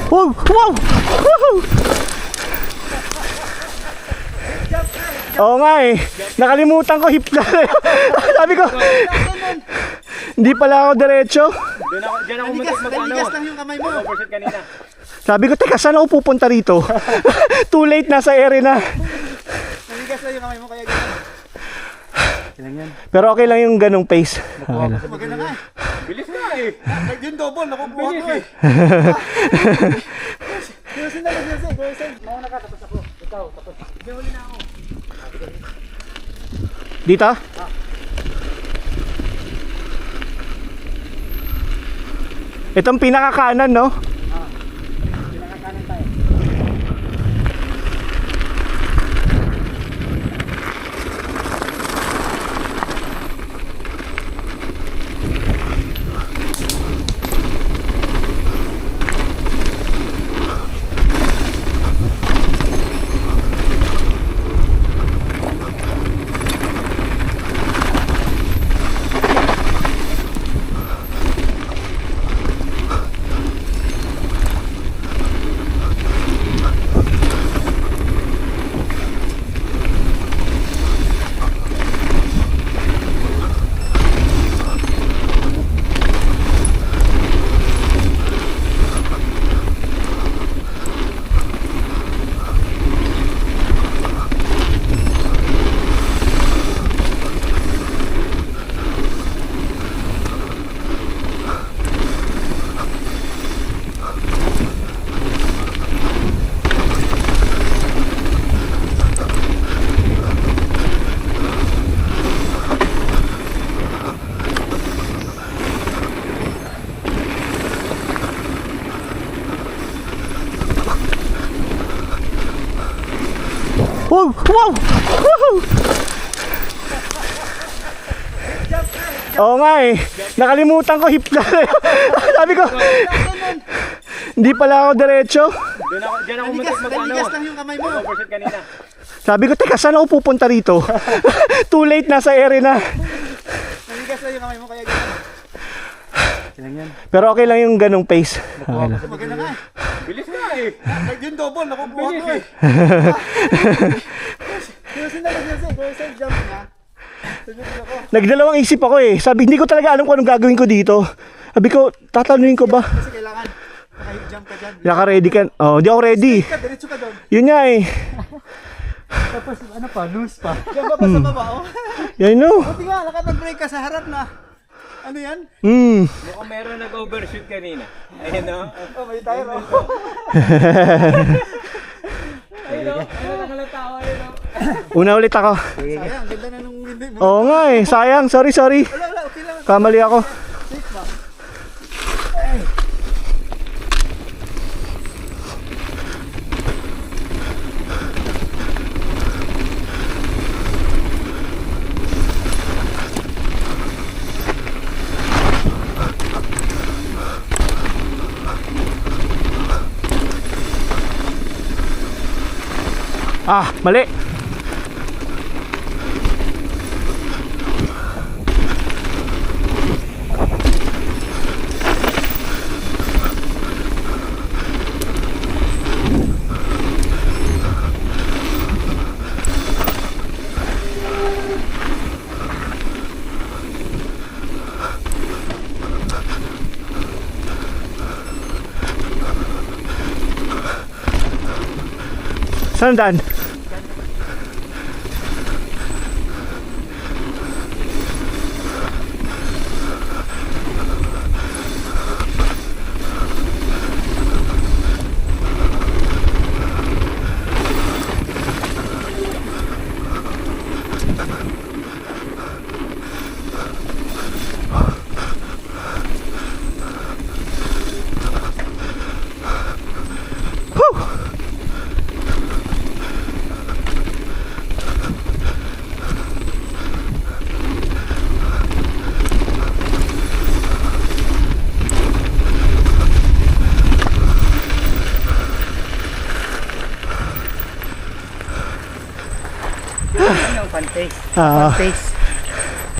Wow! Wow! Woohoo! Oo nga eh. Nakalimutan ko hip na. Sabi ko, hindi pala ako diretso. Diyan ako muntik mag-ano. Nanigas lang yung kamay mo. Overshot kanina. Sabi ko, teka, saan ako pupunta rito? Too late, nasa ere na. Nanigas lang yung kamay mo kaya ganyan. Pero okay lang yung ganong pace. Okay lang. Maganda nga eh. Bilis nga eh. Yung double, nakukuha ko eh. Gusin na lang gusin. Gusin. Mauna ka, tapos ako. Ikaw, tapos. May huli na ako. Dito? Itong pinakakanan, no? Pinakakanan tayo. Wow! Wow! Woohoo! Oo nga eh. Nakalimutan ko hip na. Sabi ko, hindi pala ako diretso. Diyan ako muntik mag-ano. Nanigas lang yung kamay mo. Overshot kanina. Sabi ko, teka, saan ako pupunta rito? Too late, nasa ere na. Nanigas lang yung kamay mo kaya ganyan. Pero okay lang yung ganong pace. Okay lang. Maganda nga eh. Bilis nga eh. Yung double, nakukuha ko eh. Gusin na lang gusin. Gusin, jump niya. Sunod ako. Nagdalawang isip ako eh. Sabi, hindi ko talaga alam kung anong gagawin ko dito. Sabi ko, tatanuin ko ba? Kasi kailangan. Naka-jump ka dyan. Naka-ready ka? Oh, hindi ako ready. Diretso ka doon. Yun nga eh. Tapos ano pa, loose pa. Diyan ba sa baba oh? Yan no. Buti nga, nakapag-break ka sa harap na. Ano yan? Mukhang meron nag-overshoot kanina. Ayun no. Oh, may tire oh. Ayun no. Ayun nakalatawa yun no. Una ulit ako. Sayang, ganda na nung window mo. Oo nga eh. Sayang. Sorry. Wala, okay lang. Kamali ako. Safe ba? Ah, mali. Saan daan? Fan face. Ah, Face.